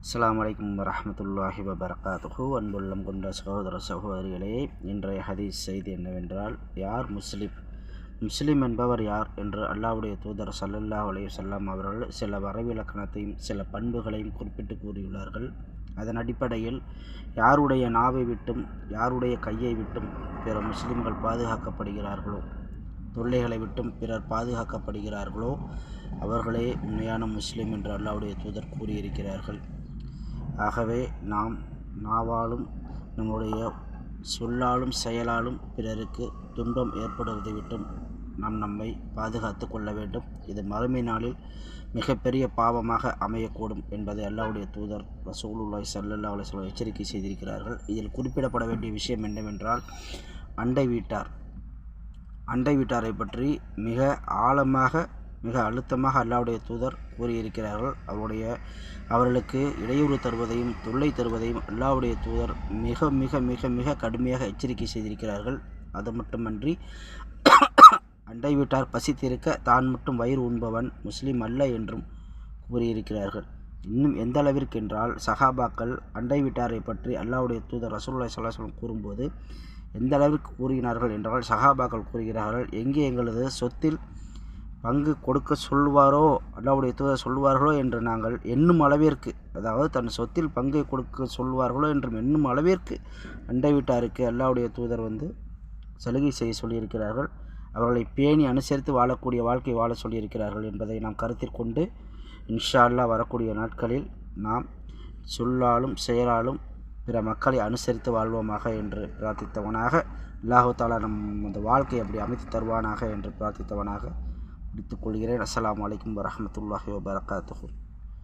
அஸ்ஸலாமு அலைக்கும் வரஹ்மத்துல்லாஹி வபரகாத்துஹு. அன்புள்ளம் கொண்ட சகோதர சகோதரிகளே, இன்றைய ஹதீஸ் செய்தி என்னவென்றால், யார் முஸ்லிம் என்பவர் யார் என்று அல்லாஹ்வுடைய தூதர் ஸல்லல்லாஹு அலைஹி வஸல்லம் அவர்கள் சில வரைவிலக்கணத்தையும் சில பண்புகளையும் குறிப்பிட்டு கூறியுள்ளார்கள். அதன் அடிப்படையில் யாருடைய நாவை விட்டும் யாருடைய கையை விட்டும் பிற முஸ்லிம்கள் பாதுகாக்கப்படுகிறார்களோ, தொல்லைகளை விட்டும் பிறர் பாதுகாக்கப்படுகிறார்களோ, அவர்களே உண்மையான முஸ்லிம் என்று அல்லாஹ்வுடைய தூதர் கூறியிருக்கிறார்கள். ஆகவே நாம் நாவாலும் நம்முடைய சொல்லாலும் செயலாலும் பிறருக்கு துன்பம் ஏற்படுவதை விட்டும் நாம் நம்மை பாதுகாத்து கொள்ள வேண்டும். இது மறுமை நாளில் மிகப்பெரிய பாவமாக அமையக்கூடும் என்பதை அல்லாஹ்வுடைய தூதர் ரசூலுல்லாஹி ஸல்லல்லாஹு அலைஹி வஸல்லம் எச்சரிக்கை செய்திருக்கிறார்கள். இதில் குறிப்பிடப்பட வேண்டிய விஷயம் என்னவென்றால், அண்டை வீட்டாரை பற்றி மிக ஆழமாக மிக அழுத்தமாக அல்லாஹ்வுடைய தூதர் கூறியிருக்கிறார்கள். அவர்களுக்கு இடையூறு தருவதையும் தொல்லை தருவதையும் அல்லாஹ்வுடைய தூதர் மிக மிக மிக மிக கடுமையாக எச்சரிக்கை செய்திருக்கிறார்கள். அது மட்டுமன்றி, அண்டை வீட்டார் பசித்திருக்க தான் மட்டும் வயிறு உண்பவன் முஸ்லீம் அல்ல என்றும் கூறியிருக்கிறார்கள். இன்னும் எந்த அளவிற்கு என்றால், சஹாபாக்கள் அண்டை வீட்டாரை பற்றி அல்லாஹ்வுடைய தூதர் ரசூலுல்லாஹி ஸல்லல்லாஹு அலைஹி வஸல்லம் கூறும்போது எந்த அளவிற்கு கூறினார்கள் என்றால், சஹாபாக்கள் கூறுகிறார்கள், எங்கே எங்களது சொத்தில் பங்கு கொடுக்க சொல்வாரோ, அல்லாஹ்வுடைய தூதர் சொல்வார்களோ என்று நாங்கள் எண்ணும் அளவிற்கு, அதாவது தன் சொத்தில் பங்கை கொடுக்க சொல்வார்களோ என்று எண்ணும் அளவிற்கு அண்டை வீட்டாருக்கு அல்லாஹ்வுடைய தூதர் சலுகை செய்ய சொல்லியிருக்கிறார்கள். அவர்களை பேணி அனுசரித்து வாழக்கூடிய வாழ்க்கை வாழ சொல்லியிருக்கிறார்கள் என்பதை நாம் கருத்தில் கொண்டு, இன்ஷா அல்லாஹ் வரக்கூடிய நாட்களில் நாம் சொல்லாலும் செயலாலும் பிற மக்களை அனுசரித்து வாழ்வோமாக என்று பிரார்த்தித்தவனாக, அல்லாஹ் தஆலா அந்த வாழ்க்கையை அப்படி அமைத்து தருவானாக என்று பிரார்த்தித்தவனாக முடித்துக்கொள்கிறேன். அஸ்ஸலாமு அலைக்கும் வரஹ்மத்துல்லாஹி வபரகாத்துஹு.